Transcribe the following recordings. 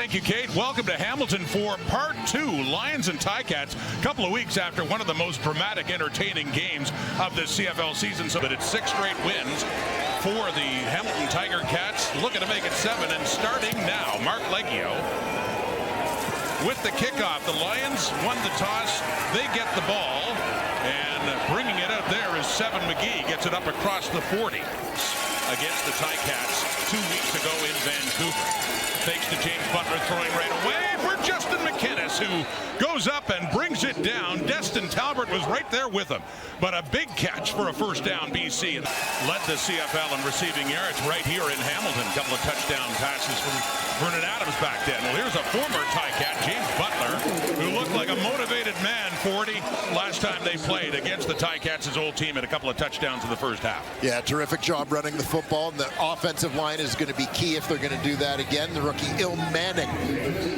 Thank you, Kate. Welcome to Hamilton for part 2, Lions and Ticats. A couple of weeks after one of the most dramatic, entertaining games of the CFL season. So, but it's 6 straight wins for the Hamilton Tiger Cats. Looking to make it 7, and starting now, Mark Leggio with the kickoff. The Lions won the toss. They get the ball, and bringing it out there is Seven McGee. Gets it up across the 40 against the Ticats 2 weeks ago in Vancouver. Fakes to James Butler, throwing right away for Justin McInnes, who goes up and brings it down. Destin Talbot was right there with him, but a big catch for a first down. BC led the CFL in receiving yards right here in Hamilton. A couple of touchdown passes from Vernon Adams back then. Well, here's a former Ticat, James Butler, who looked like a motivated man. 40 last time they played against the Ticats, his old team, and a couple of touchdowns in the first half. Yeah, terrific job running the football. And the offensive line is going to be key if they're going to do that again. The rookie Il Manning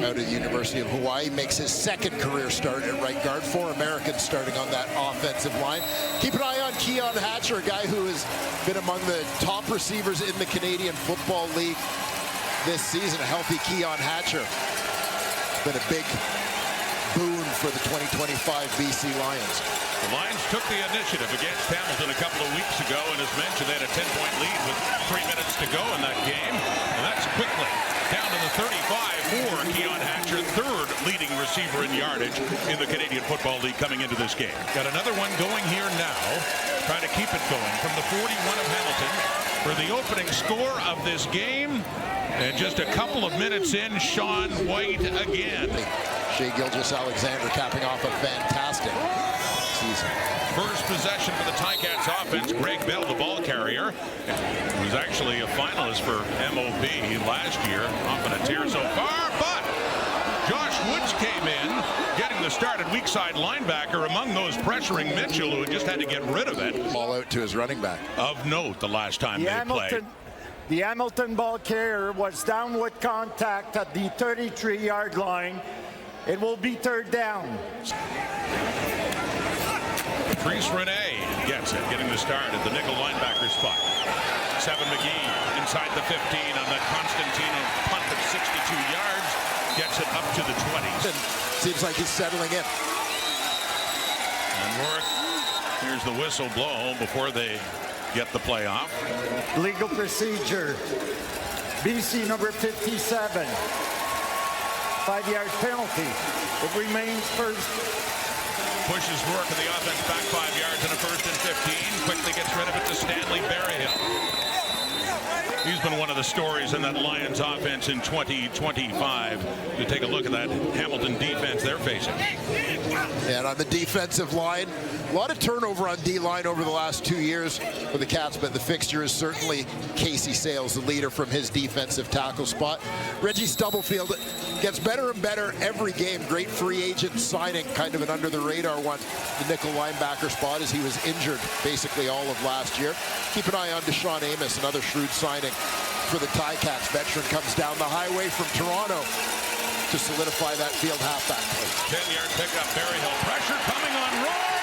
out of the University of Hawaii makes his second career start at right guard. 4 Americans starting on that offensive line. Keep an eye on Keon Hatcher, a guy who has been among the top receivers in the Canadian Football League this season. A healthy Keon Hatcher. Been a big boon for the 2025 BC Lions. The Lions took the initiative against Hamilton a couple of weeks ago, and as mentioned, they had a 10-point lead with 3 minutes to go in that game. And that's quickly down to the 35 for Keon Hatcher, 3rd leading receiver in yardage in the Canadian Football League coming into this game. Got another one going here now, trying to keep it going from the 41 of Hamilton for the opening score of this game. And just a couple of minutes in, Sean White again. Shea Gilgeous-Alexander capping off a fantastic season. First possession for the Ticats offense. Greg Bell, the ball carrier, he was actually a finalist for MOB last year. Off on a tear so far, but Josh Woods came in, getting the start at weak side linebacker among those pressuring Mitchell, who just had to get rid of it. Ball out to his running back. Of note, the last time they played. The Hamilton ball carrier was down with contact at the 33-yard line. It will be 3rd down. Patrice Rene gets it, getting the start at the nickel linebacker spot. Seven McGee inside the 15 on that Constantino punt of 62 yards. Gets it up to the 20s. Seems like he's settling in. And Rourke, here's the whistle blow before they get the play off. Legal procedure. BC number 57. 5-yard penalty. It remains first. Pushes Rourke of the offense back 5 yards and a 1st and 15. Quickly gets rid of it to Stanley Berryhill. He's been one of the stories in that Lions offense in 2025. You take a look at that Hamilton defense they're facing. And on the defensive line, a lot of turnover on D-line over the last 2 years for the Cats, but the fixture is certainly Casey Sales, the leader from his defensive tackle spot. Reggie Stubblefield gets better and better every game. Great free agent signing, kind of an under-the-radar one. The nickel linebacker spot, as he was injured basically all of last year. Keep an eye on Deshaun Amos, another shrewd signing for the Ticats. Veteran comes down the highway from Toronto to solidify that field halfback. 10-yard pickup, Berryhill. Pressure coming on Rourke,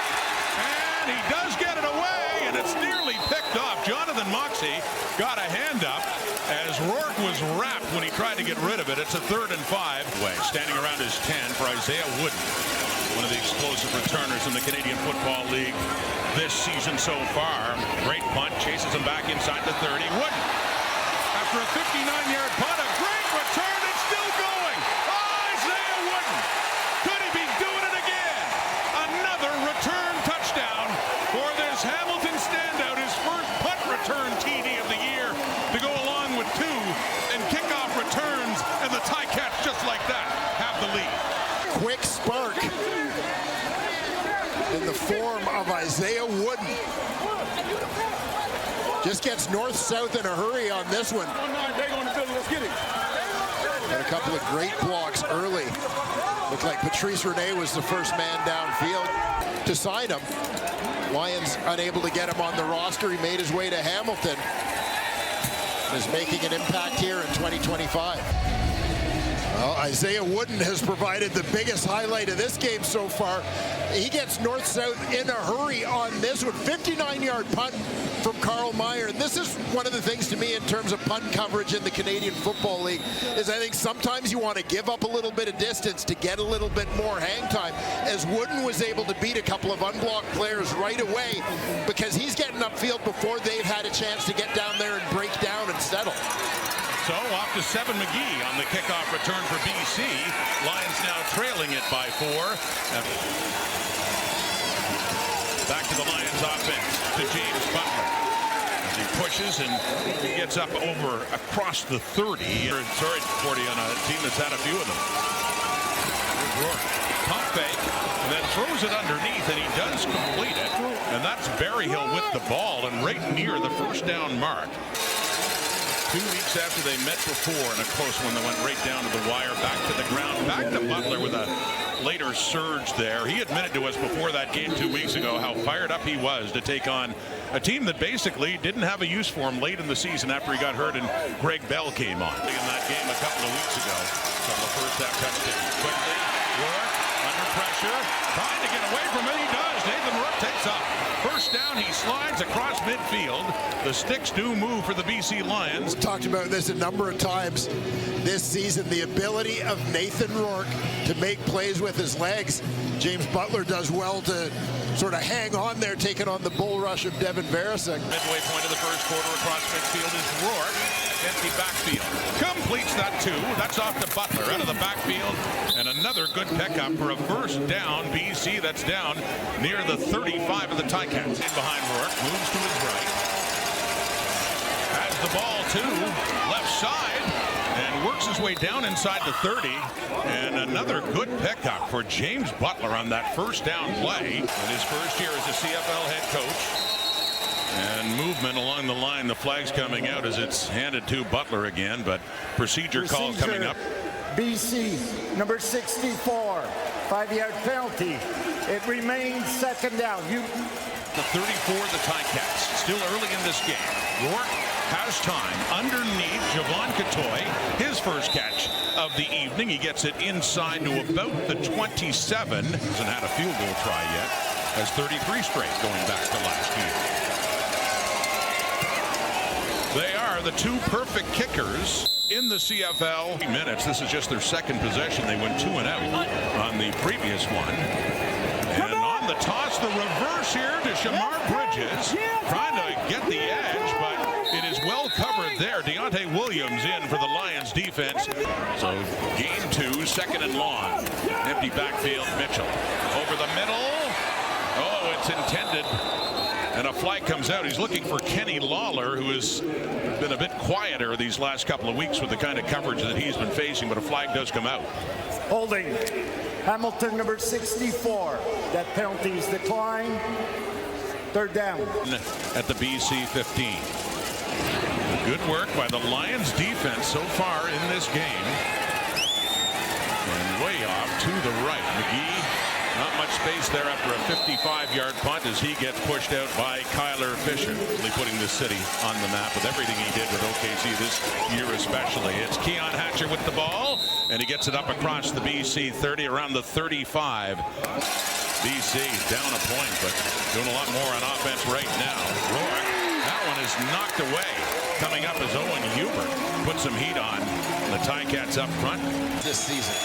and he does get it away, and it's nearly picked off. Jonathan Moxey got a hand up as Rourke was wrapped when he tried to get rid of it. It's a 3rd and 5. Standing around his 10 for Isaiah Wooden, one of the explosive returners in the Canadian Football League this season so far. Great punt, chases him back inside the 30. Wooden, after a 59-yard punt, a great return, it's still going. Isaiah Wooden, could he be doing it again? Another return touchdown for this Hamilton standout, his first punt return TD of the year to go along with 2 and kickoff returns, and the Ticats just like that have the lead. Quick spark in the form of Isaiah Wooden. Just gets north-south in a hurry on this one. And a couple of great blocks early. Looked like Patrice Rene was the first man downfield to sign him. Lions unable to get him on the roster. He made his way to Hamilton and is making an impact here in 2025. Well, Isaiah Wooden has provided the biggest highlight of this game so far. He gets north-south in a hurry on this one. 59-yard punt from Carl Meyer. And this is one of the things to me in terms of punt coverage in the Canadian Football League, is I think sometimes you want to give up a little bit of distance to get a little bit more hang time, as Wooden was able to beat a couple of unblocked players right away because he's getting upfield before they've had a chance to get down there and break down and settle. So off to Seven McGee on the kickoff return for BC. Lions now trailing it by 4. Back to the Lions offense, to James Butler. As he pushes and he gets up over across the 30. Sorry, 40 on a team that's had a few of them. Here's Rourke. Pump fake, and then throws it underneath, and he does complete it. And that's Berryhill with the ball and right near the first down mark. 2 weeks after they met before in a close one that went right down to the wire, back to the ground, back to Butler with a later surge there. He admitted to us before that game 2 weeks ago how fired up he was to take on a team that basically didn't have a use for him late in the season after he got hurt and Greg Bell came on. In that game a couple of weeks ago, couple of first half touchdowns. Quickly, Rourke under pressure, trying to get away from it. He does. Nathan Rourke takes off. First down, he slides across midfield. The sticks do move for the BC Lions. We've talked about this a number of times this season, the ability of Nathan Rourke to make plays with his legs. James Butler does well to sort of hang on there, taking on the bull rush of Devin Veresek. Midway point of the first quarter across midfield is Rourke. Empty backfield. Completes that 2. That's off to Butler out of the backfield. And another good pickup for a first down. BC that's down near the 35 of the Ticats. In behind Rourke, moves to his right. Has the ball to left side and works his way down inside the 30. And another good pickup for James Butler on that first down play. In his first year as a CFL head coach. And movement along the line. The flag's coming out as it's handed to Butler again, but procedure call coming up. BC, number 64, 5-yard penalty. It remains second down. The 34 of the Ticats, still early in this game. Rourke has time underneath Javon Catoy, his first catch of the evening. He gets it inside to about the 27. Hasn't had a field goal try yet. Has 33 straight going back to last year. They are the 2 perfect kickers in the CFL. Minutes. This is just their second possession. They went 2 and out on the previous one. And on the toss, the reverse here to Shamar Bridges, trying to get the edge, but it is well covered there. Deontay Williams in for the Lions defense. So game 2, second and long. Empty backfield, Mitchell over the middle. Oh, it's intended. And a flag comes out. He's looking for Kenny Lawler, who has been a bit quieter these last couple of weeks with the kind of coverage that he's been facing, but a flag does come out. Holding. Hamilton, number 64. That penalty is declined. Third down. At the BC 15. Good work by the Lions defense so far in this game. And way off to the right. McGee. Not much space there after a 55-yard punt as he gets pushed out by Kyler Fisher, really putting the city on the map with everything he did with OKC this year especially. It's Keon Hatcher with the ball, and he gets it up across the BC 30, around the 35. BC down a point, but doing a lot more on offense right now. Rourke, that one is knocked away. Coming up is Owen Hubert. Put some heat on the Ticats up front This season.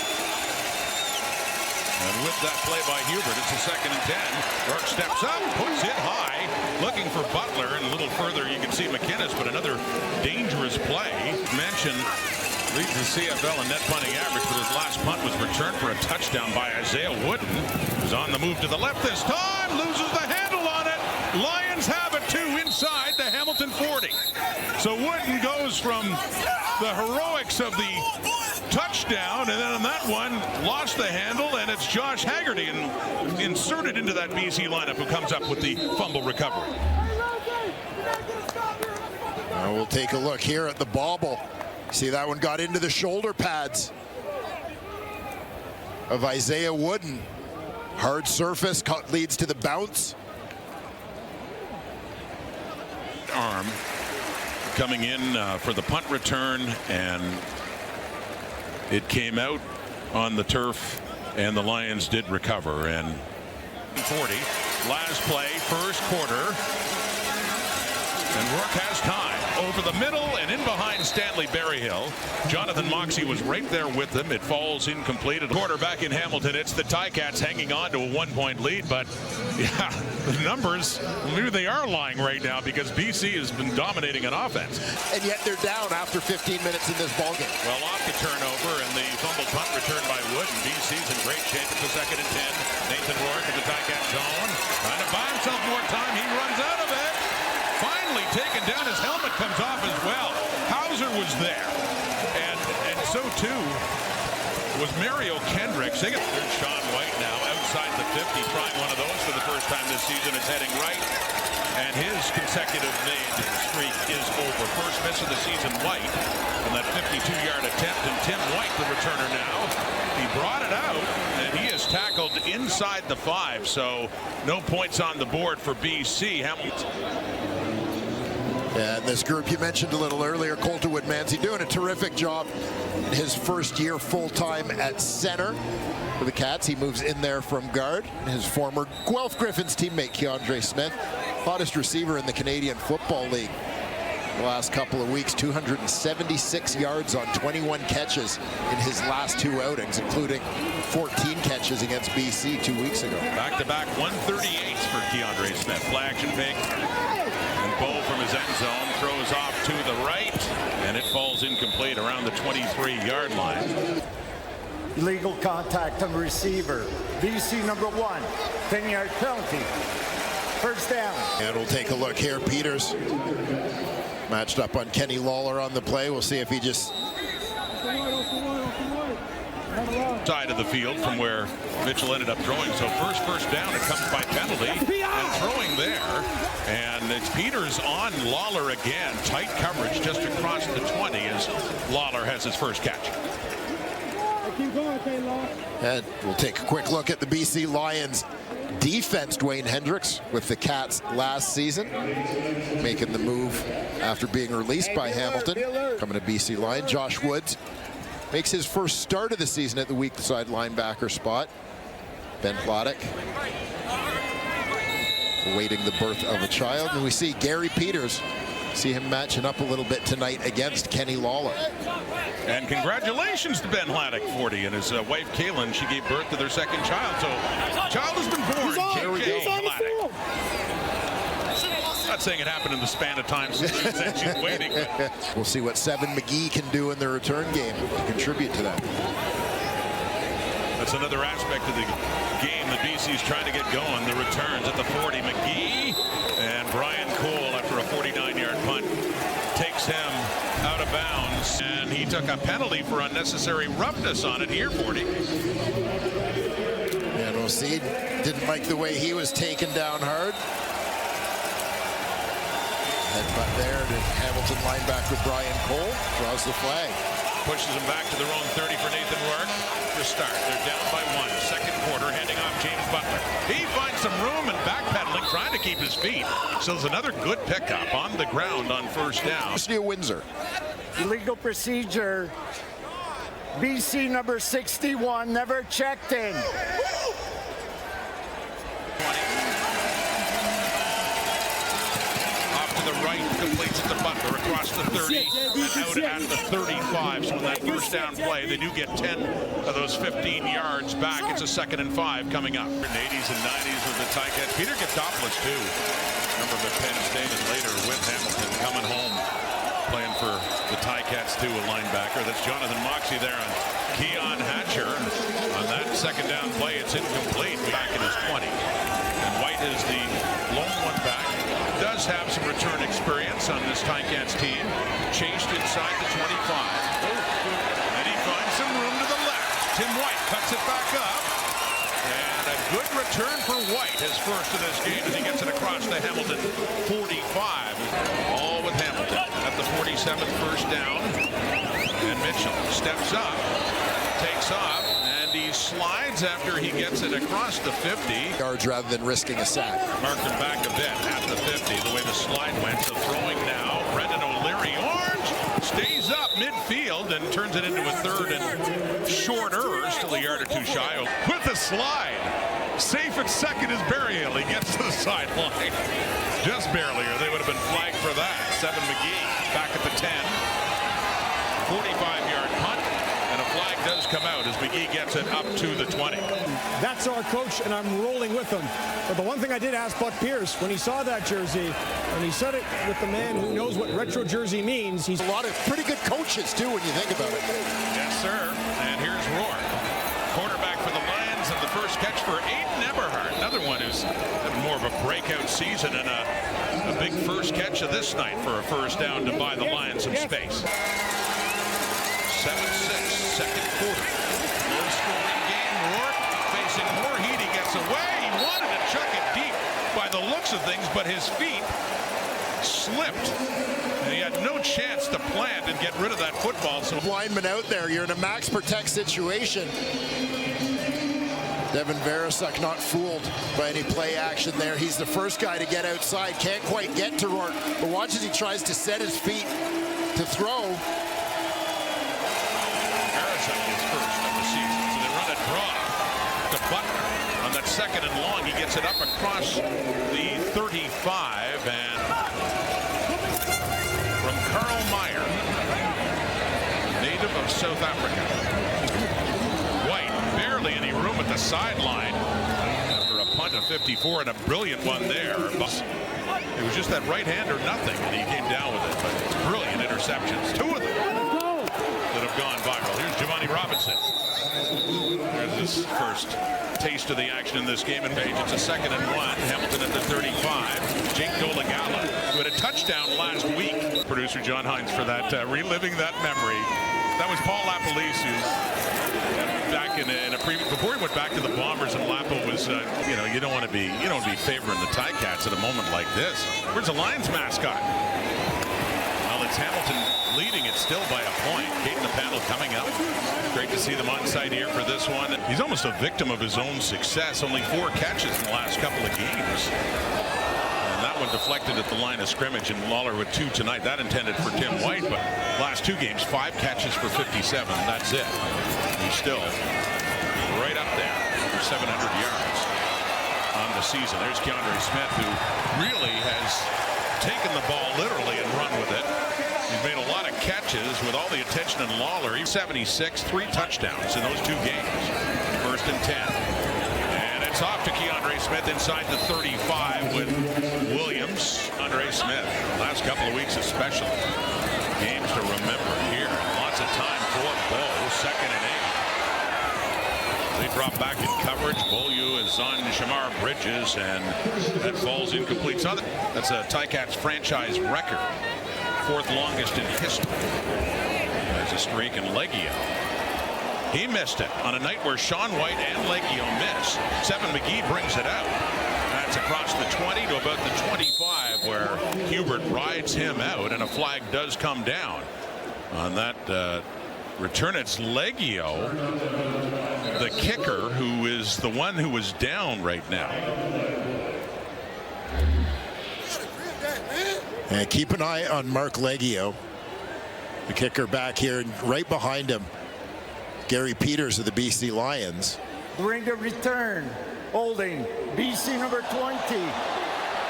And with that play by Hubert, it's a 2nd and 10. Rourke steps up, puts it high, looking for Butler, and a little further you can see McInnes, but another dangerous play. Mentioned leads the CFL in net punting average, but his last punt was returned for a touchdown by Isaiah Wooden, who's on the move to the left this time, loses the handle on it. Lions have it 2 inside the Hamilton 40. So Wooden goes from the heroics of the touchdown, and then on that one lost the handle, and it's Josh Haggerty inserted into that BC lineup who comes up with the fumble recovery. We'll take a look here at the bobble. See, that one got into the shoulder pads of Isaiah Wooden. Hard surface leads to the bounce. Arm coming in for the punt return, and it came out on the turf, and the Lions did recover. And 40, last play, first quarter. And Rourke has time over the middle and in behind Stanley Berryhill. Jonathan Moxey was right there with them. It falls incomplete. Quarterback in Hamilton. It's the Ticats hanging on to a 1-point lead, but yeah, the numbers, maybe they are lying right now because BC has been dominating an offense. And yet they're down after 15 minutes in this ballgame. Well, off the turnover and the fumble punt return by Wood, and BC's in great shape. It's the 2nd and 10. Nathan Rourke in the Ticat zone, trying to buy himself more time. He runs out of it. Finally taken down. His helmet comes off as well. Hauser was there, and so too was Mario Kendricks. There's Sean White now outside the 50, trying one of those for the first time this season. It's heading right, and his consecutive made streak is over. First miss of the season, White, on that 52-yard attempt, and Tim White, the returner now. He brought it out, and he is tackled inside the 5, so no points on the board for BC. Hamilton. And this group you mentioned a little earlier, Colter Woodmansey, doing a terrific job in his first year full-time at center for the Cats. He moves in there from guard. His former Guelph Griffins teammate, Keandre Smith, hottest receiver in the Canadian Football League. The last couple of weeks, 276 yards on 21 catches in his last 2 outings, including 14 catches against BC 2 weeks ago. Back-to-back 138s for Keandre Smith. Play action fake. And Bow from his end zone throws off to the right, and it falls incomplete around the 23-yard line. Illegal contact on receiver. BC number 1. 10-yard penalty. First down. And we'll take a look here. Peters matched up on Kenny Lawler on the play. We'll see if he just... Side of the field from where Mitchell ended up throwing. So first down, it comes by penalty and throwing there. And it's Peters on Lawler again. Tight coverage just across the 20 as Lawler has his first catch. And we'll take a quick look at the BC Lions defense. Dwayne Hendricks with the Cats last season, making the move after being released by Hamilton, coming to BC Lions. Josh Woods makes his first start of the season at the weak side linebacker spot. Ben Plottick awaiting the birth of a child. And we see Gary Peters, see him matching up a little bit tonight against Kenny Lawler. And congratulations to Ben Haddock, 40, and his wife Kaylin. She gave birth to their second child. So child has been born. J.K. Haddock. Not saying it happened in the span of time since she's waiting. We'll see what Seven McGee can do in the return game to contribute to that. That's another aspect of the game that BC's trying to get going. The returns at the 40. McGee and Brian Cole, after a 49-yard punt, takes him out of bounds. And he took a penalty for unnecessary roughness on it here, 40. And we'll see. Didn't like the way he was taken down hard. Headbutt there to Hamilton linebacker Brian Cole. Draws the flag. Pushes him back to their own 30 for Nathan Rourke. To start, they're down by 1. Second quarter, handing off James Butler. He finds some room and backpedaling, trying to keep his feet. So there's another good pickup on the ground on first down. University of Windsor. Illegal procedure. BC number 61 never checked in. The right completes it to Butler across the 30 and out at the 35. So in that first down play, they do get 10 of those 15 yards back. It's a 2nd and 5 coming up. In the 80s and 90s with the Ticats. Peter Gutopoulos too. Remember at Penn State and later with Hamilton, coming home playing for the Ticats too, a linebacker. That's Jonathan Moxey there on Keon Hatcher. On that 2nd down play, it's incomplete. Back in his 20. And White is the lone one back. Does have some return experience on this Ticats team. Chased inside the 25. And he finds some room to the left. Tim White cuts it back up. And a good return for White, his first of this game, as he gets it across the Hamilton 45. All with Hamilton at the 47th first down. And Mitchell steps up, takes off, and he slides after he gets it across the 50. Yards rather than risking a sack. Marked him back a bit at the 50, the way the slide went. So throwing now, Brendan O'Leary. Orange stays up midfield and turns it into a 3rd and shorter, still a yard or 2 shy with a slide. Safe at second is Burial. He gets to the sideline. Just barely, or they would have been flagged for that. Seven McGee back at the 10. 45-yard punt, and a flag does come out as McGee gets it up to the 20. That's our coach, and I'm rolling with him. But the one thing I did ask Buck Pierce when he saw that jersey, and he said it with the man who knows what retro jersey means. He's a lot of pretty good coaches, too, when you think about it. Yes, sir. And here's Rourke. Quarterback for the Lions, and the first catch for Aiden Eberhardt. Another one who's had more of a breakout season, and a big first catch of this night for a first down to buy the Lions some space. 7-6, second quarter. Low-scoring game. Rourke facing more heat. He gets away. He wanted to chuck it deep by the looks of things, but his feet slipped. And he had no chance to plant and get rid of that football. So Lineman out there, you're in a max protect situation. Devin Veresuk not fooled by any play action there. He's the first guy to get outside. Can't quite get to Rourke, but watch as he tries to set his feet to throw. His first of the season. So they run a draw to Butler on that second and long. He gets it up across the 35, and from Carl Meyer, native of South Africa. White, barely any room at the sideline after a punt of 54 and a brilliant one there. It was just that right hand or nothing, and he came down with it. But it's brilliant interceptions. Two of them that have gone viral. Here's Giovanni Robinson. There's his first taste of the action in this game. And Page, it's a 2nd and 1. Hamilton at the 35. Jake Dolagala, who had a touchdown last week. Producer John Hines for that, reliving that memory. That was Paul Lapalisse, who's back in a previous, before he went back to the Bombers, and Lapo was, you don't want to be favoring the Ticats at a moment like this. Where's the Lions mascot? Well, it's Hamilton leading it still by a point. Kate and the panel coming up. Great to see them on site here for this one. He's almost a victim of his own success. Only 4 catches in the last couple of games. And that one deflected at the line of scrimmage, and Lawler with 2 tonight. That intended for Tim White, but last 2 games, 5 catches for 57. That's it. He's still right up there for 700 yards on the season. There's Keandre Smith, who really has taken the ball literally and run with it. He's made a lot of catches with all the attention in Lawler. He's 76, 3 touchdowns in those 2 games. 1st and 10. And it's off to Keandre Smith inside the 35 with Williams. Andre Smith, last couple of weeks especially. Games to remember here. Lots of time for Bo. 2nd and 8. They drop back in coverage. Beaulieu is on Shamar Bridges, and that falls incomplete. So that's a Ticats franchise record. 4th longest in history. There's a streak in Leggio. He missed it on a night where Sean White and Leggio miss. 7 McGee brings it out. That's across the 20 to about the 25, where Hubert rides him out, and a flag does come down on that return. It's Leggio, the kicker, who is the one who was down right now. And keep an eye on Mark Leggio, the kicker back here, and right behind him, Gary Peters of the BC Lions. During the return, holding BC number 20,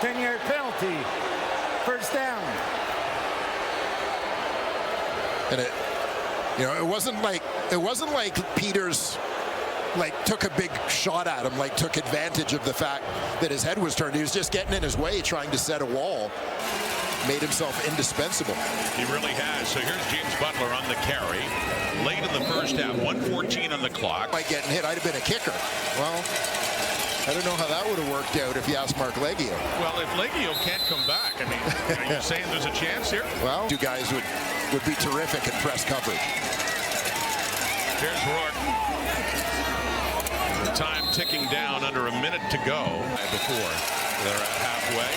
10-yard penalty, first down. And it wasn't like Peters took a big shot at him, took advantage of the fact that his head was turned. He was just getting in his way, trying to set a wall. Made himself indispensable. He really has. So here's James Butler on the carry. Late in the first half, 1:14 on the clock. By getting hit, I'd have been a kicker. Well, I don't know how that would have worked out if you asked Mark Leggio. Well, if Leggio can't come back, I mean, are you saying there's a chance here? Well, 2 guys would be terrific at press coverage. Here's Rourke. The time ticking down, under a minute to go before they're at halfway.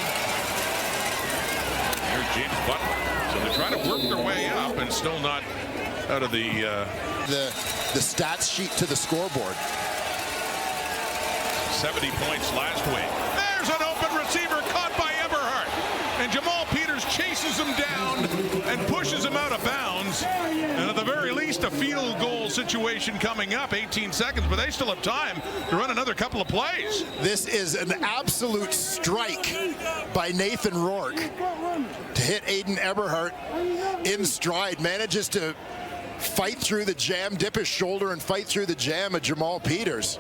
Here's James Butler. So they're trying to work their way up and still not out of the stats sheet to the scoreboard. 70 points last week. There's an open receiver caught by Eberhardt. And Jamal Peters chases him down and and pushes him out of bounds. And at the very least, a field goal situation coming up, 18 seconds, but they still have time to run another couple of plays. This is an absolute strike by Nathan Rourke to hit Aiden Eberhardt in stride. Manages to fight through the jam, dip his shoulder and fight through the jam of Jamal Peters.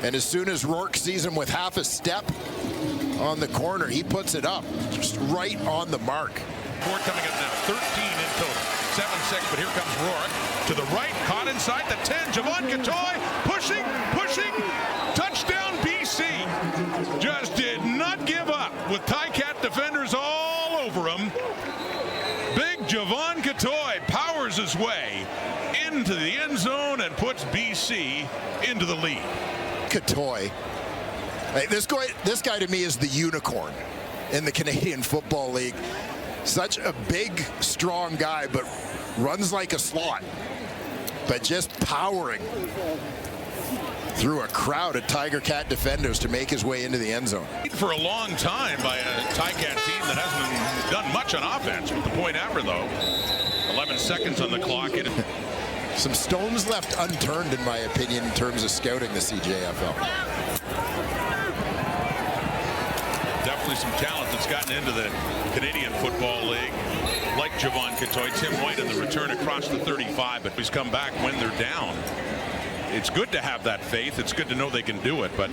And as soon as Rourke sees him with half a step on the corner, he puts it up just right on the mark. Four coming up now, 13 in total, 7-6, but here comes Rourke to the right, caught inside the 10. Javon Katoy pushing, touchdown BC. Just did not give up with Ticat defenders all over him. Big Javon Katoy powers his way into the end zone and puts BC into the lead. Katoy, hey, this guy to me is the unicorn in the Canadian Football League. Such a big, strong guy, but runs like a slot. But just powering through a crowd of Tiger Cat defenders to make his way into the end zone. For a long time by a Ticat team that hasn't done much on offense. With the point after, though, 11 seconds on the clock. Some stones left unturned, in my opinion, in terms of scouting the CJFL. Definitely some talent that's gotten into the Canadian Football League, like Javon Katoy. Tim White in the return across the 35, but he's come back when they're down. It's good to have that faith. It's good to know they can do it, but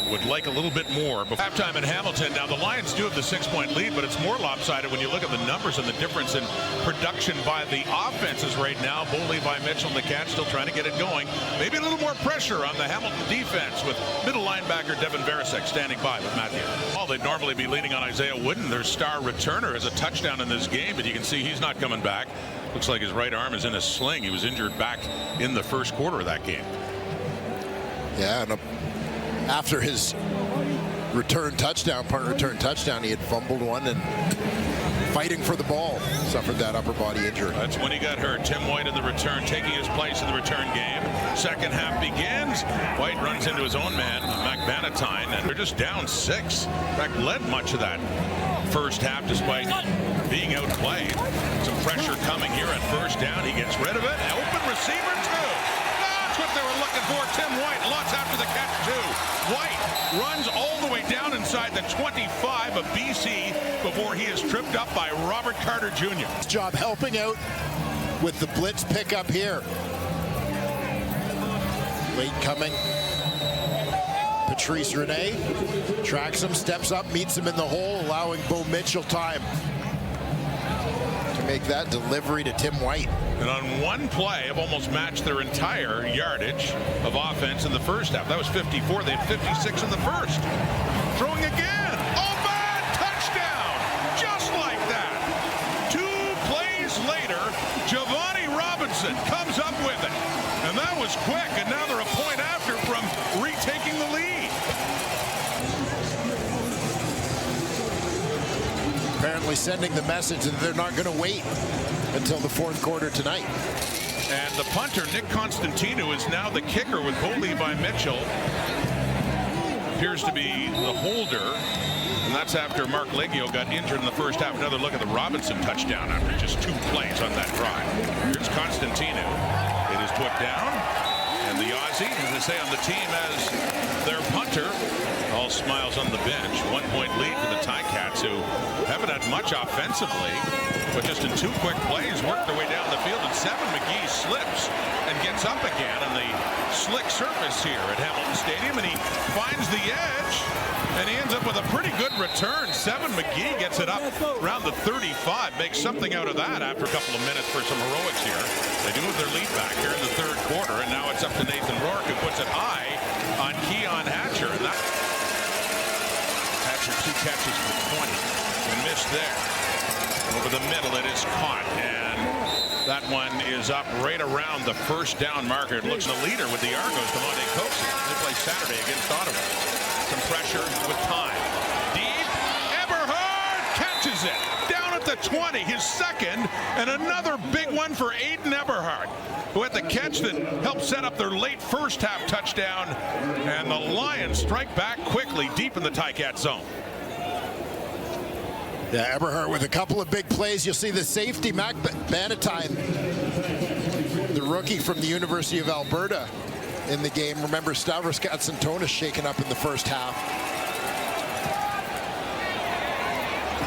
would like a little bit more. Halftime in Hamilton. Now, the Lions do have the 6-point lead, but it's more lopsided when you look at the numbers and the difference in production by the offenses right now. Bo Levi Mitchell and the Cats still trying to get it going. Maybe a little more pressure on the Hamilton defense with middle linebacker Devin Verisek standing by with Matthew. Well, they'd normally be leaning on Isaiah Wooden, their star returner, as a touchdown in this game, but you can see he's not coming back. Looks like his right arm is in a sling. He was injured back in the first quarter of that game. Yeah, and after his punt return touchdown, he had fumbled one and fighting for the ball, suffered that upper body injury. That's when he got hurt. Tim White in the return, taking his place in the return game. Second half begins. White runs into his own man, McBanatine, and they're just down 6. In fact, led much of that first half despite being outplayed. Some pressure coming here at first down. He gets rid of it. Open receiver too. That's what they were looking for. Tim White lots after the catch too. White runs all the way down inside the 25 of BC before he is tripped up by Robert Carter Jr. His job helping out with the blitz pickup here. Late coming. Patrice Rene tracks him, steps up, meets him in the hole, allowing Bo Mitchell time to make that delivery to Tim White. And on one play, have almost matched their entire yardage of offense in the first half. That was 54. They had 56 in the first. Throwing again. Oh, man! Touchdown! Just like that. 2 plays later, Giovanni Robinson comes up with it. And that was quick. And now they're a point after from retaking the lead. Apparently sending the message that they're not going to wait until the fourth quarter tonight. And the punter, Nick Constantino, is now the kicker with Bo Levi Mitchell. Appears to be the holder. And that's after Mark Leggio got injured in the first half. Another look at the Robinson touchdown after just 2 plays on that drive. Here's Constantino. It is put down. And the Aussie, as they say on the team, as their punter. All smiles on the bench. 1-point lead for the Ticats, who haven't had much offensively, but just in 2 quick plays worked their way down the field. And Seven McGee slips and gets up again on the slick surface here at Hamilton Stadium, and he finds the edge, and he ends up with a pretty good return. Seven McGee gets it up around the 35, makes something out of that after a couple of minutes for some heroics here. They do have their lead back here in the third quarter, and now it's up to Nathan Rourke, who puts it high on Keon Hatcher. And that Hatcher 2 catches for 20 and missed there. Over the middle, it is caught, and that one is up right around the first down marker. It looks the leader with the Argos, Demonte Coxie. They play Saturday against Ottawa. Some pressure with time. Deep, Eberhard catches it down at the 20, his second, and another big one for Aiden Eberhard, who had the catch that helped set up their late first half touchdown. And the Lions strike back quickly deep in the Ticat zone. Yeah, Eberhardt with a couple of big plays. You'll see the safety, Mac Bannatyne, the rookie from the University of Alberta in the game. Remember, Stavros Katsantonis shaken up in the first half.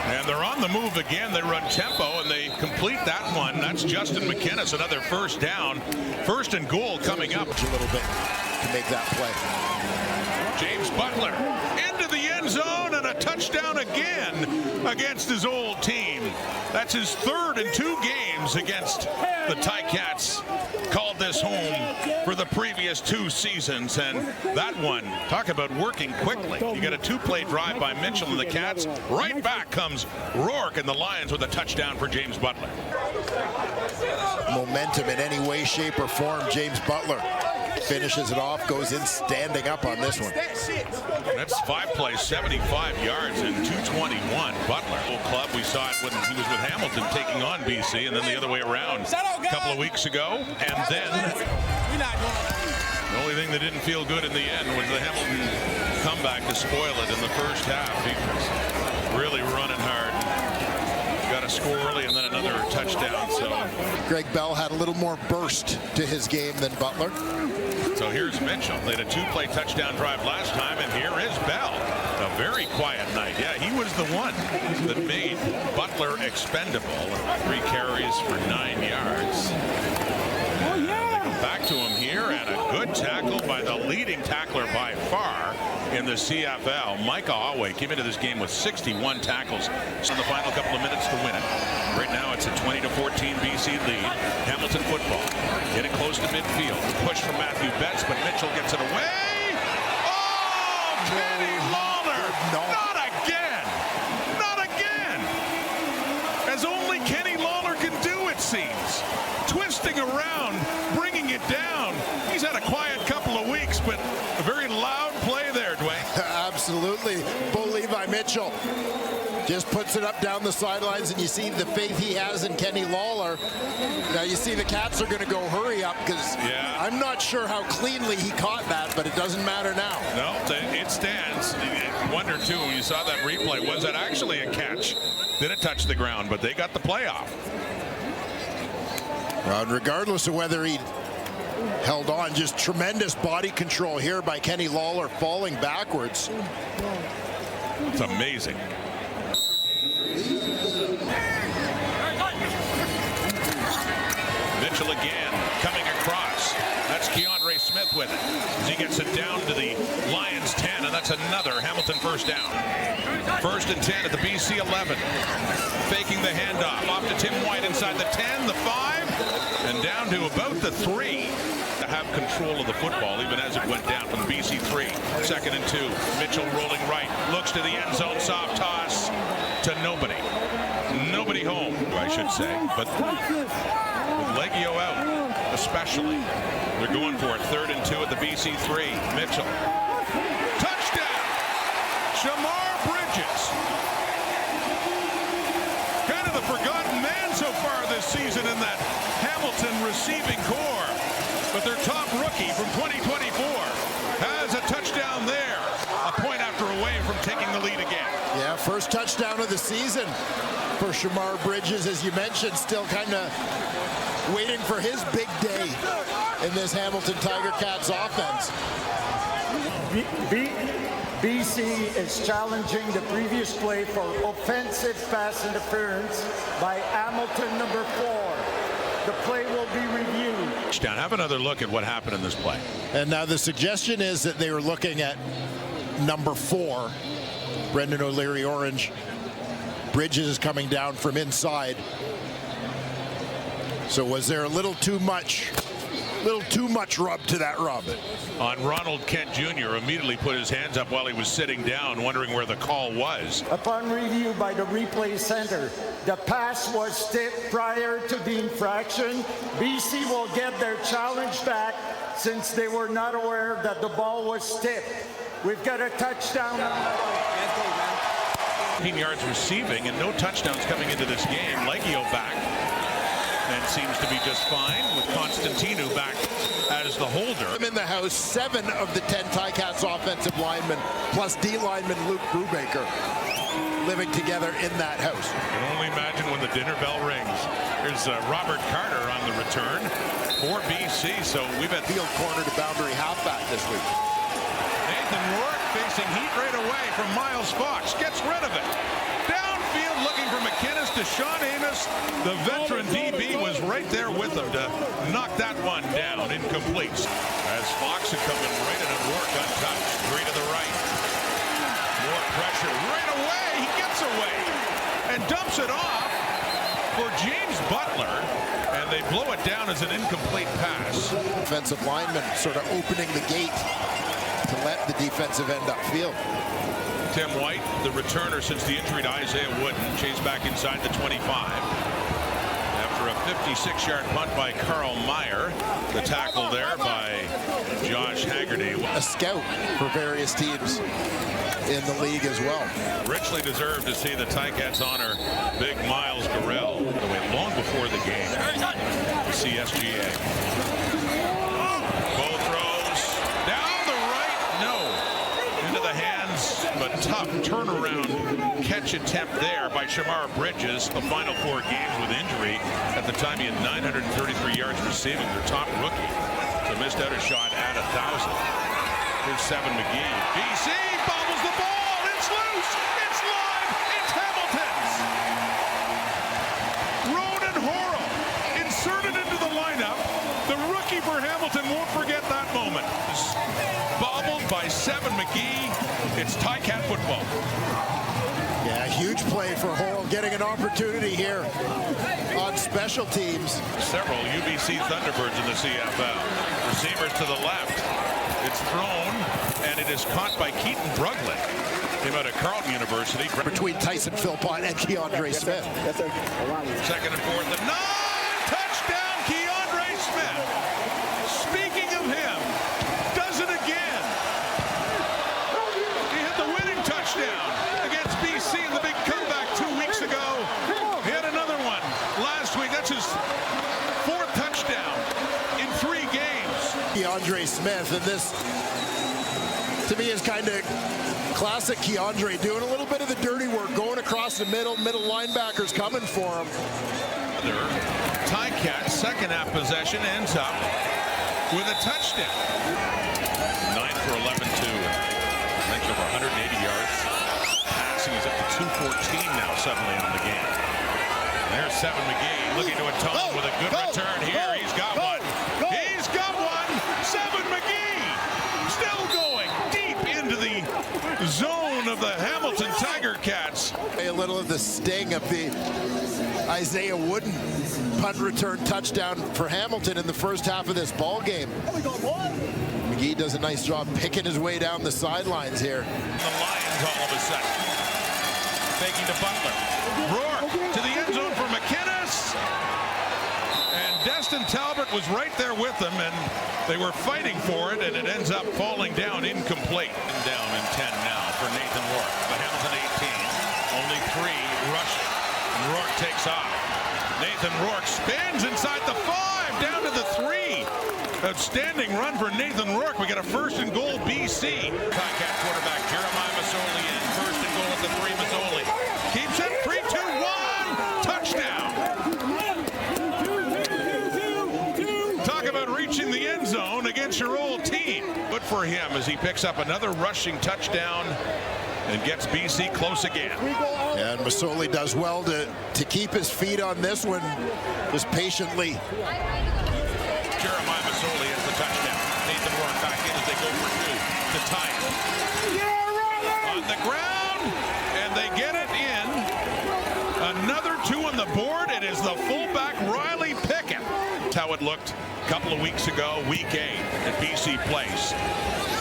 And they're on the move again. They run tempo and they complete that one. That's Justin McInnes, another first down. First and goal coming up. A little bit to make that play. James Butler into the end zone and a touchdown again against his old team. That's his third in 2 games against the Ticats. Called this home for the previous 2 seasons, and that one, talk about working quickly. You got a 2-play drive by Mitchell and the Cats. Right back comes Rourke and the Lions with a touchdown for James Butler. Momentum in any way, shape, or form. James Butler finishes it off, goes in standing up on this one. That's 5 plays, 75 yards and 221. Butler, old club, we saw it when he was with Hamilton taking on BC, and then the other way around a couple of weeks ago. And then the only thing that didn't feel good in the end was the Hamilton comeback to spoil it in the first half. He was really running hard. Got a score early and then another touchdown. So Greg Bell had a little more burst to his game than Butler. So here's Mitchell. They had a 2-play touchdown drive last time, and here is Bell. A very quiet night. Yeah, he was the one that made Butler expendable. 3 carries for 9 yards. They come back to him here, and a good tackle by the leading tackler by far in the CFL. Micah Awe came into this game with 61 tackles in the final couple of minutes to win it. Right now it's a 20-14 BC lead. Hamilton football getting close to midfield. Push from Matthew Betts, but Mitchell gets it away. Oh, Kenny Lawler! Not again! Not again! As only Kenny Lawler can do, it seems. Twisting around, bringing it down. He's had a quiet couple of weeks, but a very loud play there, Dwayne. Absolutely. Bo Levi Mitchell just puts it up down the sidelines, and you see the faith he has in Kenny Lawler. Now you see the Cats are going to go hurry up, because I'm not sure how cleanly he caught that, but it doesn't matter now. No, it stands. Wonder too, when you saw that replay, was that actually a catch? Did it touch the ground? But they got the playoff. Well, and regardless of whether he held on, just tremendous body control here by Kenny Lawler, falling backwards. It's amazing. Mitchell again coming across. That's Keandre Smith with it. As he gets it down to the Lions 10, and that's another Hamilton first down. 1st and 10 at the BC 11. Faking the handoff. Off to Tim White inside the 10, the 5, and down to about the 3. To have control of the football, even as it went down from the BC 3. 2nd and 2. Mitchell rolling right. Looks to the end zone. Soft toss to nobody. Nobody home, I should say. But with Leggio out, especially, they're going for it. 3rd and 2 at the BC 3. Mitchell. Touchdown! Shamar Bridges. Kind of the forgotten man so far this season in that Hamilton receiving core. But their top rookie from 2024 has a touchdown there. A point after away from taking the lead again. Yeah, first touchdown of the season for Shamar Bridges, as you mentioned, still kind of waiting for his big day in this Hamilton Tiger Cats offense. BC is challenging the previous play for offensive pass interference by Hamilton number 4. The play will be reviewed. Have another look at what happened in this play. And now the suggestion is that they were looking at number 4, Brendan O'Leary Orange. Bridges is coming down from inside. So was there a little too much rub to that rub? On Ronald Kent Jr. immediately put his hands up while he was sitting down, wondering where the call was. Upon review by the replay center, the pass was tipped prior to the infraction. BC will get their challenge back since they were not aware that the ball was tipped. We've got a touchdown. 15 yards receiving and no touchdowns coming into this game. Leggio back and seems to be just fine, with Constantino back as the holder. I'm in the house, 7 of the 10 Ticats offensive linemen plus D lineman Luke Brubaker living together in that house. You can only imagine when the dinner bell rings. There's Robert Carter on the return for BC. So we've had Field corner to boundary halfback this week. Nathan Rourke facing heat right away from Miles Fox. Gets rid of it. Downfield looking for McInnes to Sean Amos. The veteran DB was right there with him to knock that one down. Incomplete. As Fox had come in right and Rourke untouched. Three to the right. More pressure right away. He gets away and dumps it off for James Butler. And they blow it down as an incomplete pass. Defensive lineman sort of opening the gate to let the defensive end upfield. Tim White, the returner since the injury to Isaiah Wooden, chased back inside the 25. After a 56-yard punt by Carl Meyer, the tackle there by Josh Haggerty. A scout for various teams in the league as well. Richly deserved to see the Ticats honor big Miles Garrell. By the way, long before the game, the CSGA. But tough turnaround catch attempt there by Shamar Bridges. The final 4 games with injury. At the time, he had 933 yards receiving, their top rookie. So missed out a shot at 1,000. Here's Seven McGee. BC bobbles the ball. It's loose. It's live. It's Hamilton's. Ronan Horrell inserted into the lineup. The rookie for Hamilton won't forget that moment. Bobbled by Seven McGee. It's Ticat football. Yeah, huge play for Horrell, getting an opportunity here on special teams. Several UBC Thunderbirds in the CFL. Receivers to the left. It's thrown, and it is caught by Keaton Brugling. Came out of Carleton University. Between Tyson Philpott and Keandre Smith. Second and fourth and 9. Touchdown, Keandre Smith. Speaking of him, does it again. He hit the winning touchdown against BC in the big comeback 2 weeks ago. He had another one last week. That's his 4th touchdown in 3 games. Keandre Smith, and this to me is kind of classic Keandre, doing a little bit of the dirty work, going across the middle linebackers coming for him. Ticats second half possession ends up with a touchdown. 9 for 11 to I think over 180 yards. Passing is up to 214 now suddenly on the game. And there's Seven McGee looking to atone with a good return here. He's got one. He's got one. Seven McGee still going deep into the zone of the Hamilton Tiger Cats. A little of the sting of the Isaiah Wooden punt return touchdown for Hamilton in the first half of this ball game. McGee does a nice job picking his way down the sidelines here. The Lions all of a sudden. Faking to Butler. Rourke to the end zone for McInnes. And Destin Talbot was right there with them, and they were fighting for it, and it ends up falling down incomplete. And down in 10 now for Nathan Rourke. The Hamilton 18. Only 3 rushing. And Rourke takes off. Nathan Rourke spins inside the 5, down to the 3. Outstanding run for Nathan Rourke. We get a first and goal, BC. Ticat quarterback Jeremiah Masoli in. First and goal at the 3, Masoli. Keeps it, 3-2-1. Touchdown. Talk about reaching the end zone against your old team. Good for him as he picks up another rushing touchdown and gets BC close again. And Masoli does well to keep his feet on this one, just patiently. Jeremiah Masoli has the touchdown. Nathan Rourke back in as they go for 2 to tie it. On the ground, and they get it in. Another 2 on the board. It is the fullback Riley Pickett. That's how it looked a couple of weeks ago, week 8 at BC Place,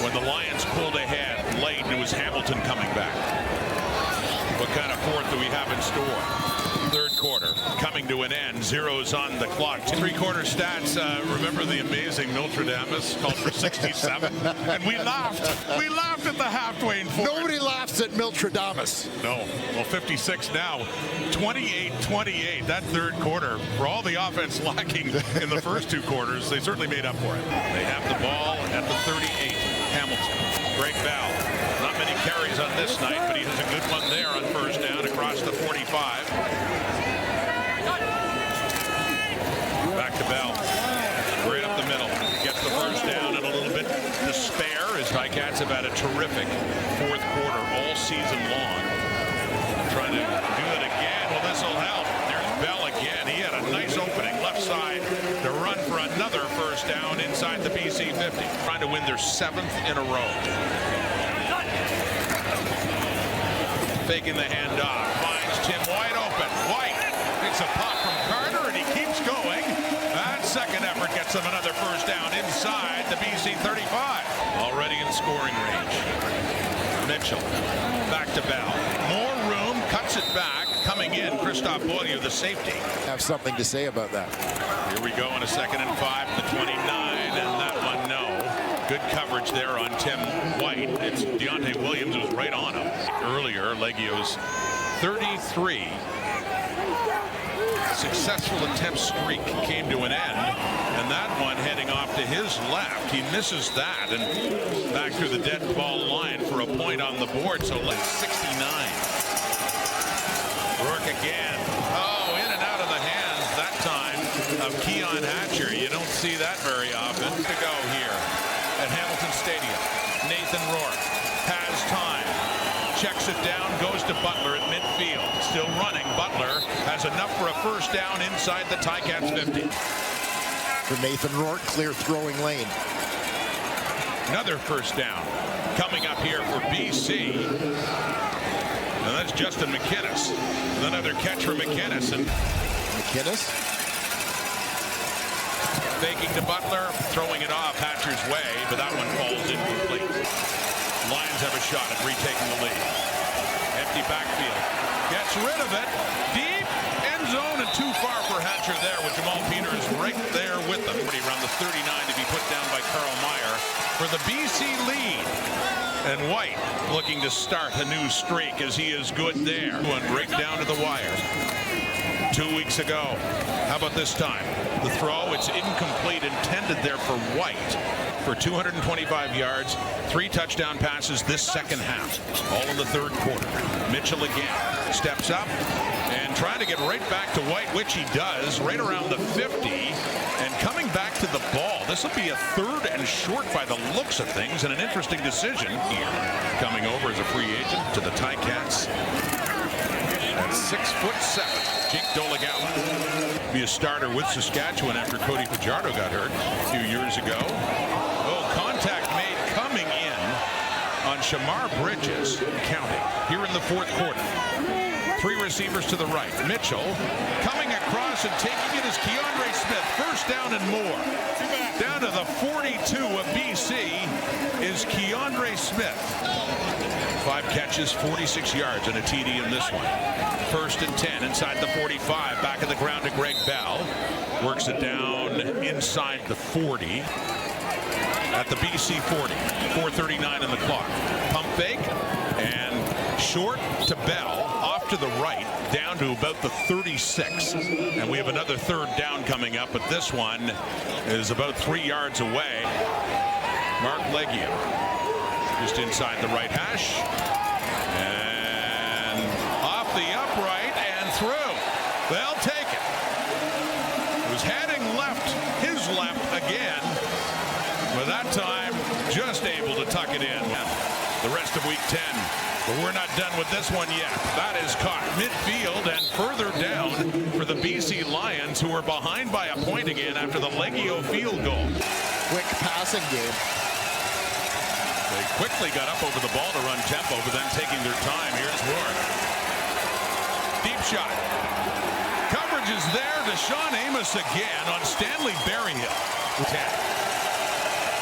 when the Lions pulled ahead late and it was Hamilton coming back. What kind of fourth do we have in store? Third quarter coming to an end. Zeros on the clock. 3-quarter stats. Remember the amazing Miltradamus called for 67? And we laughed. We laughed at the halfway in fourth. Nobody laughs at Miltradamus. No. Well, 56 now. 28-28. That third quarter, for all the offense lacking in the first 2 quarters, they certainly made up for it. They have the ball at the 38. Hamilton. Greg Bell. Not many carries on this night, but he has a good one there on first down across the 45. Back to Bell. Right up the middle. Gets the first down and a little bit to spare as Ticats have had a terrific fourth quarter all season long. Trying to do it again. Well, this will help. There's Bell again. He had a nice opening left side to run for another first down inside the BC 50. Trying to win their 7th in a row. Faking the handoff. Finds Tim White open. White picks a pop from Carter and he keeps going. That second effort gets him another first down inside the BC 35. Already in scoring range. Mitchell back to Bell. More room, cuts it back. Coming in, Christophe Beaulieu, the safety. Have something to say about that. Here we go on a 2nd and 5 to 29, and that one no. Good coverage there on Tim White. It's Deontay Williams who was right on him. Earlier, Leggio's 33 successful attempt streak came to an end, and that one heading off to his left. He misses that, and back through the dead ball line for a point on the board, so let's 69. Rourke again. Oh, in and out of the hands that time of Keon Hatcher. You don't see that very often. To go here at Hamilton Stadium. Nathan Rourke has time. Checks it down, goes to Butler at midfield. Still running. Butler has enough for a first down inside the Ticats 50. For Nathan Rourke, clear throwing lane. Another first down coming up here for BC. And that's Justin McInnes. Another catch for McInnes. And McInnes faking to Butler, throwing it off Hatcher's way, but that one falls incomplete. Lions have a shot at retaking the lead. Empty backfield. Gets rid of it. Deep end zone and too far for Hatcher there with Jamal Peters right there with them. Around the 39 to be put down by Carl Meyer for the BC lead. And White looking to start a new streak as he is good there. One right down to the wire. 2 weeks ago. How about this time? The throw, it's incomplete, intended there for White for 225 yards, 3 touchdown passes this second half, all in the third quarter. Mitchell again steps up and trying to get right back to White, which he does, right around the 50, and coming back to the ball. This will be a 3rd and short by the looks of things, and an interesting decision here. Coming over as a free agent to the Ticats at 6'7", Jake Dolegala. Be a starter with Saskatchewan after Cody Fajardo got hurt a few years ago. Oh, contact made coming in on Shamar Bridges, counting, here in the fourth quarter. 3 receivers to the right. Mitchell coming across and taking it is Keandre Smith. First down and more. Down to the 42 of BC is Keandre Smith. 5 catches, 46 yards, and a TD in this one. 1st and 10 inside the 45. Back of the ground to Greg Bell. Works it down inside the 40. At the BC 40. 4:39 on the clock. Pump fake and short to Bell. Off to the right. Down to about the 36. And we have another 3rd down coming up, but this one is about 3 yards away. Mark Leggio. Just inside the right hash. And off the upright and through. They'll take it. It was heading left, his left again. But that time, just able to tuck it in. The rest of week 10. But we're not done with this one yet. That is caught midfield and further down for the BC Lions, who are behind by a point again after the Leggio field goal. Quick passing game. They quickly got up over the ball to run tempo, but then taking their time. Here's Rourke. Deep shot. Coverage is there to Sean Amos again on Stanley Berryhill. 10.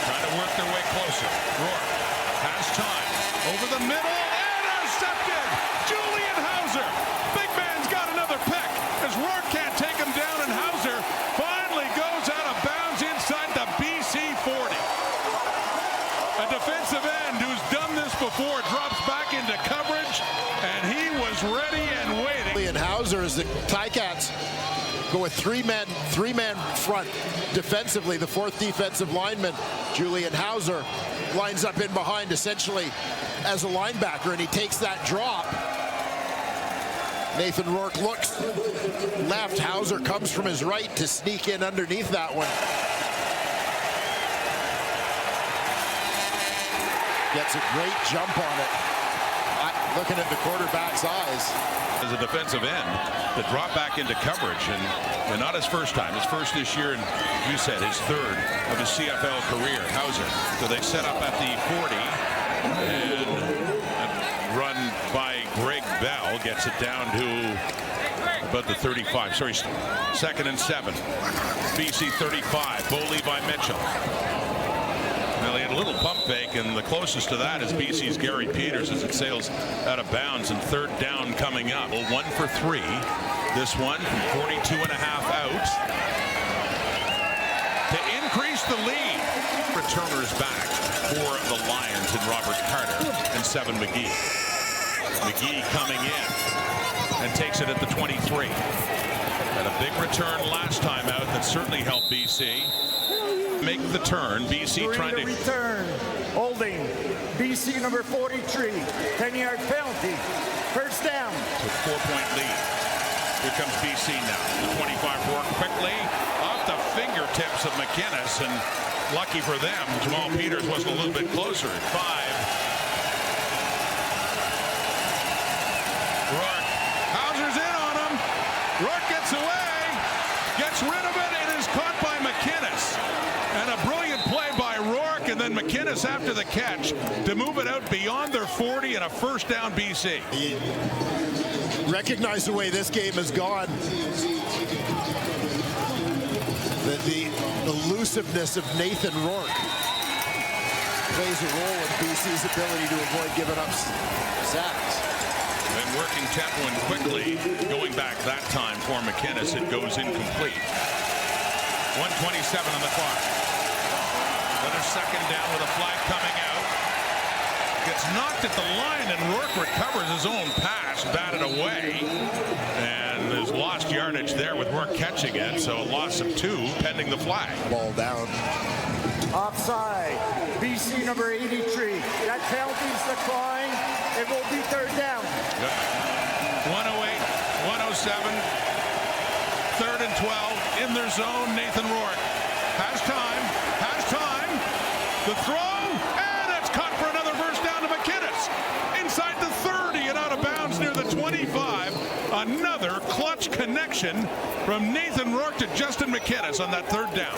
Trying to work their way closer. Rourke has time. Over the middle. Intercepted. Julian Hauser. Big man's got another pick as Rourke can't take him down, and Hauser finally goes out of bounds inside the BC 40. A defensive end who's done this before drops back into coverage, and he was ready and waiting. Julian Hauser as the Ticats go with three-man front defensively. The 4th defensive lineman, Julian Hauser, lines up in behind essentially as a linebacker, and he takes that drop. Nathan Rourke looks left. Hauser comes from his right to sneak in underneath that one. Gets a great jump on it. Looking at the quarterback's eyes. As a defensive end, the drop back into coverage, and not his first time. His first this year, and you said his third of his CFL career. Hauser. So they set up at the 40, and run by Greg Bell gets it down to about the 35. Sorry, 2nd and 7. BC 35. Bo Levi Mitchell. Now they had a little pump fake, and the closest to that is BC's Gary Peters as it sails out of bounds, and 3rd down coming up. 1 for 3. This one from 42.5 out to increase the lead. Returners back for the Lions in Robert Carter and 7 McGee. McGee coming in and takes it at the 23. Had a big return last time out that certainly helped BC make the turn. BC trying to return, holding BC number 43, 10-yard penalty, 1st down. Took 4-point lead. Here comes BC now. The 25 Rourke quickly off the fingertips of McInnes, and lucky for them, Jamal Peters wasn't a little bit closer at 5. Rourke, Hauser's in on him. Rourke gets away, gets rid of it, and is caught by McInnes. And a brilliant play by Rourke, and then McInnes after the catch to move it out beyond their 40, and a 1st down BC. You recognize the way this game has gone. The elusiveness of Nathan Rourke plays a role in BC's ability to avoid giving up sacks. And working tempo and quickly going back that time for McInnes, it goes incomplete. 1:27 on the clock. Another 2nd down with a flag coming out. Gets knocked at the line, and Rourke recovers his own pass, batted away, and there's lost yardage there with Rourke catching it. So a loss of 2 pending the flag. Ball down. Offside. BC number 83. That penalty's declined. It will be 3rd down. Yep. 108, 107. 3rd and 12 in their zone. Nathan Rourke has time. The throw, and it's caught for another 1st down to McInnes. Inside the 30 and out of bounds near the 25. Another clutch connection from Nathan Rourke to Justin McInnes on that 3rd down.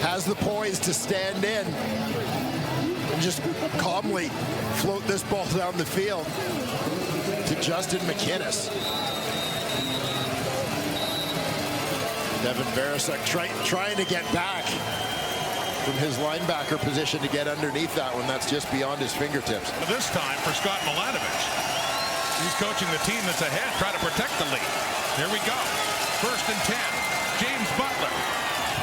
Has the poise to stand in and just calmly float this ball down the field to Justin McInnes. Devin Barasuk trying to get back from his linebacker position to get underneath that one. That's just beyond his fingertips. This time for Scott Milanovich. He's coaching the team that's ahead, trying to protect the lead. Here we go. 1st and 10. James Butler.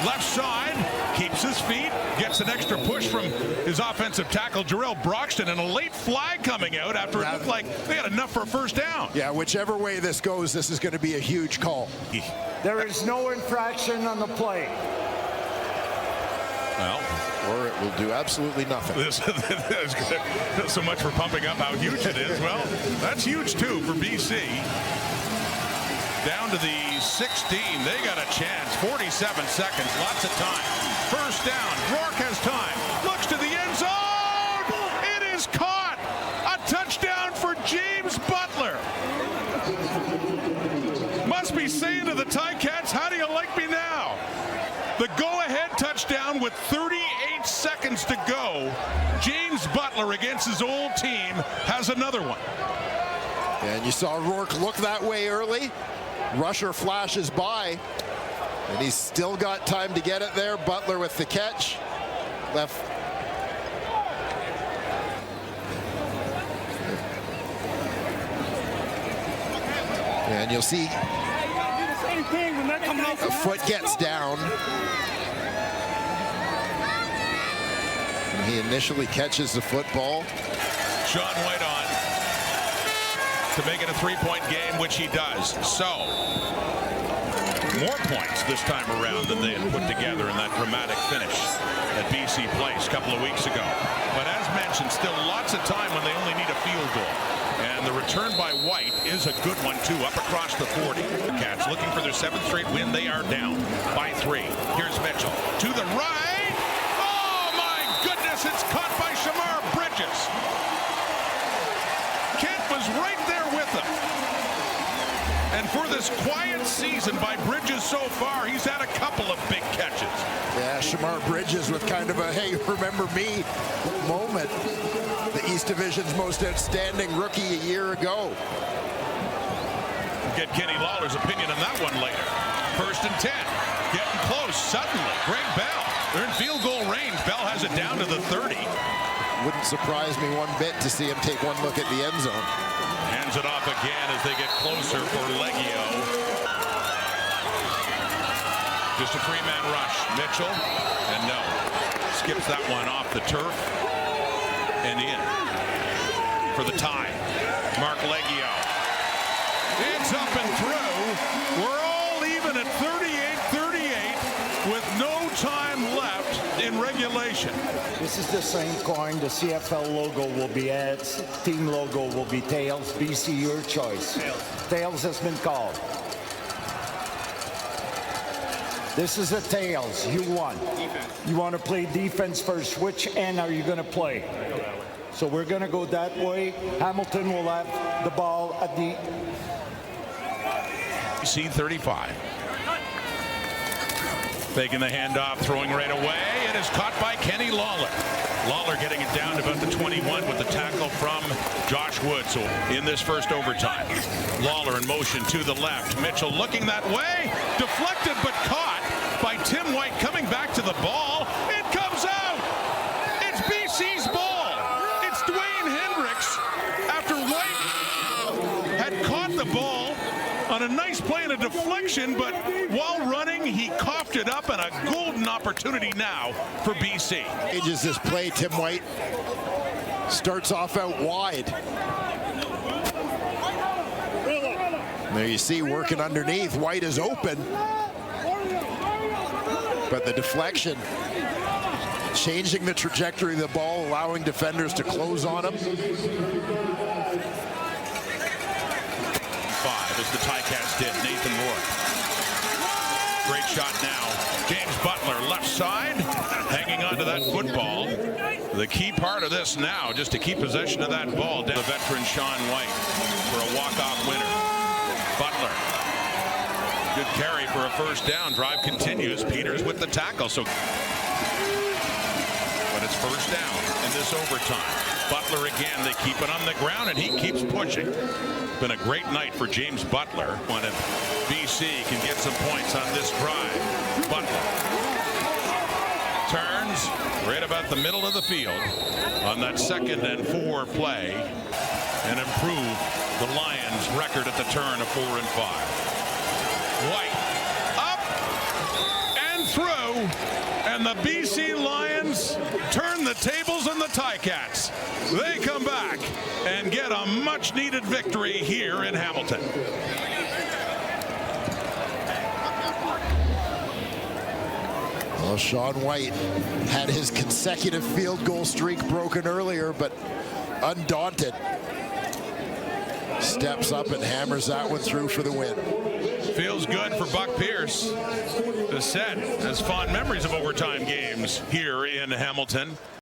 Left side, keeps his feet, gets an extra push from his offensive tackle, Jarrell Broxton, and a late flag coming out after it looked like they had enough for a 1st down. Yeah, whichever way this goes, this is going to be a huge call. There is no infraction on the play. Well, or it will do absolutely nothing. This is good. So much for pumping up how huge it is. Well, that's huge too for BC. Down to the 16. They got a chance. 47 seconds. Lots of time. 1st down. Rourke has time. Looks to the end zone. It is caught. A touchdown for James Butler. Must be saying to the Ticats, how do you like me now? The go-ahead touchdown with 38 seconds to go. James Butler against his old team has another one. And you saw Rourke look that way early. Rusher flashes by, and he's still got time to get it there. Butler with the catch. Left. And you'll see a foot gets down. And he initially catches the football. Sean White on to make it a 3-point game, which he does. So, more points this time around than they had put together in that dramatic finish at BC Place a couple of weeks ago. But as mentioned, still lots of time when they only need a field goal. And the return by White is a good one, too, up across the 40. The Cats looking for their 7th straight win. They are down by 3. Here's Mitchell to the right. Oh, my goodness, it's caught by Shamar Bridges. Kent was right there with him. And for this quiet season by Bridges so far, he's had a couple of big catches. Yeah, Shamar Bridges with kind of a, hey, remember me moment. The East Division's most outstanding rookie a year ago. Get Kenny Lawler's opinion on that one later. 1st and 10. Getting close suddenly. Greg Bell. They're in field goal range. Bell has it down to the 30. Wouldn't surprise me one bit to see him take one look at the end zone. Hands it off again as they get closer for Leggio. Just a 3-man rush. Mitchell, and no. Skips that one off the turf and in for the tie. Mark Leggio. It's up and through. We're all even at 38-38 with no time left in regulation. This is the same coin. The CFL logo will be heads. Team logo will be tails. BC, your choice. Tails has been called. This is a tails. You won. You want to play defense first. Which end are you going to play? So we're going to go that way. Hamilton will have the ball at the BC 35. Taking the handoff, throwing right away. It is caught by Kenny Lawler. Lawler getting it down to about the 21 with the tackle from Josh Wood. So in this first overtime, Lawler in motion to the left. Mitchell looking that way. Deflected but caught by Tim White coming back to the ball. It comes out. It's BC's ball. It's Dwayne Hendricks after White had caught the ball on a nice play and a deflection, but while running, he coughed it up, and a golden opportunity now for BC. Ages this play, Tim White starts off out wide. There you see, working underneath. White is open, but the deflection changing the trajectory of the ball, allowing defenders to close on him. 5 as the Ticats did. Nathan Roy. Great shot now. James Butler, left side, hanging on to that football. The key part of this now, just to keep possession of that ball. The veteran Sean White for a walk-off winner. Butler. Good carry for a first down. Drive continues. Peters with the tackle. So, but it's first down in this overtime. Butler again, they keep it on the ground, and he keeps pushing. Been a great night for James Butler. When if BC can get some points on this drive. Butler turns right about the middle of the field on that 2nd and 4 play and improve the Lions' record at the turn of 4 and 5. White up and through, and the BC Lions turn the tables on the Ticats. They come back and get a much-needed victory here in Hamilton. Well, Sean White had his consecutive field goal streak broken earlier, but undaunted, steps up and hammers that one through for the win. Feels good for Buck Pierce. The set has fond memories of overtime games here in Hamilton.